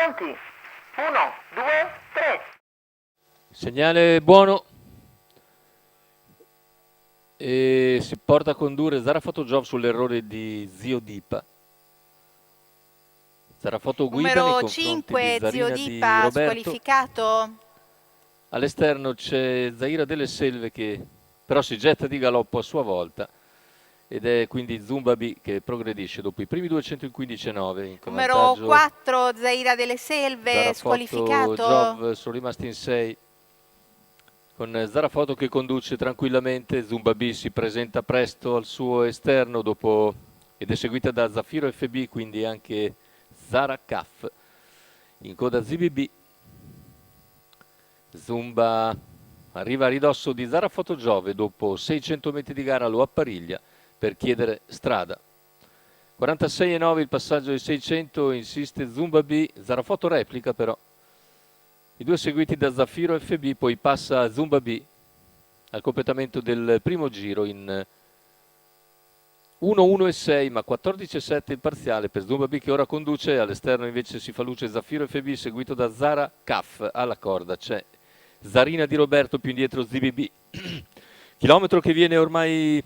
Pronti? 1, 2, 3. Segnale buono. E si porta a condurre Zara Photogov sull'errore di Zio Dipa. Zara Photo guida nei Numero confronti di 5, Zio Zarina di Dipa, Roberto. squalificato. All'esterno c'è Zaira delle Selve che però si getta di galoppo a sua volta ed è quindi Zumba B che progredisce dopo i primi 215,9 in Numero vantaggio. 4, Zaira delle Selve, Zara Photo squalificato. Jov sono rimasti in 6 con Zara Photo che conduce tranquillamente. Zumba B si presenta presto al suo esterno dopo ed è seguita da Zafiro FB, quindi anche Zara Kaf in coda ZBB. Zumba arriva a ridosso di Zara Photo Jove, dopo 600 metri di gara lo appariglia per chiedere strada. 46,9 il passaggio ai 600, insiste Zumba B, Zara Photo replica però. I due seguiti da Zafiro FB, poi passa Zumba B al completamento del primo giro in 1-1-6 ma 14-7 il parziale per Zumba B che ora conduce. All'esterno invece si fa luce Zafiro FB seguito da Zara Kaf. Alla corda c'è Zarina di Roberto, più indietro ZBB. Chilometro che viene ormai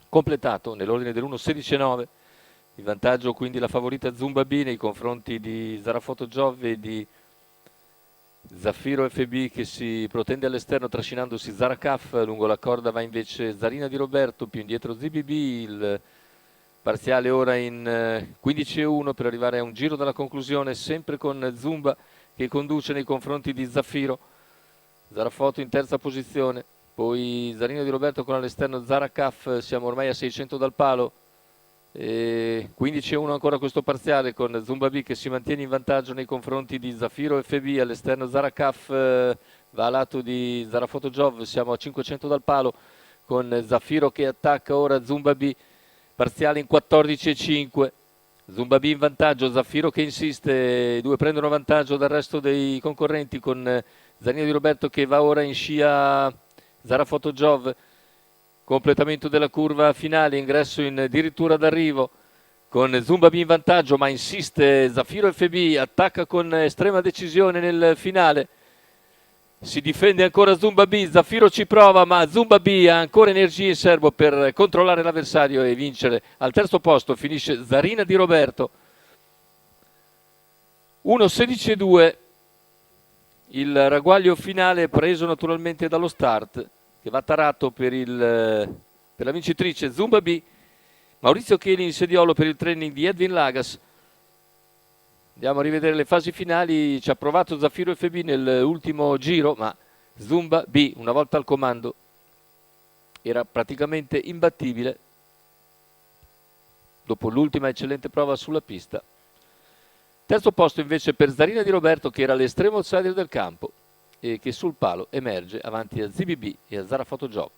completato nell'ordine dell'1.16,9. In vantaggio quindi la favorita Zumba B nei confronti di Zara Photo Jove e di Zafiro FB che si protende all'esterno trascinandosi Zara Kaf. Lungo la corda va invece Zarina di Roberto, più indietro ZBB. Il parziale ora in 15,1 per arrivare a un giro dalla conclusione, sempre con Zumba che conduce nei confronti di Zafiro. Zara Photo in terza posizione, poi Zarina di Roberto con all'esterno Zara Kaf. Siamo ormai a 600 dal palo. 15-1 ancora questo parziale con Zumba B che si mantiene in vantaggio nei confronti di Zafiro FB. All'esterno Zara Kaf va a lato di Zara Photo Jov. Siamo a 500 dal palo con Zafiro che attacca ora Zumba B, parziale in 14-5. Zumba B in vantaggio, Zafiro che insiste, i due prendono vantaggio dal resto dei concorrenti con Zarina di Roberto che va ora in scia Zara Photo Jov. Completamento della curva finale, ingresso in addirittura d'arrivo con Zumba B in vantaggio, ma insiste Zafiro FB, attacca con estrema decisione nel finale. Si difende ancora Zumba B, Zafiro ci prova, ma Zumba B ha ancora energie in serbo per controllare l'avversario e vincere. Al terzo posto finisce Zarina di Roberto. 1.16,2 il ragguaglio finale preso naturalmente dallo start, che va tarato per la vincitrice Zumba B. Maurizio Cheli in sediolo per il training di Edwin Lagas. Andiamo a rivedere le fasi finali. Ci ha provato Zafiro FB nell'ultimo giro, ma Zumba B, una volta al comando, era praticamente imbattibile dopo l'ultima eccellente prova sulla pista. Terzo posto invece per Zarina di Roberto che era l'estremo outsider del campo e che sul palo emerge avanti a ZBB e a Zara Photo Jov.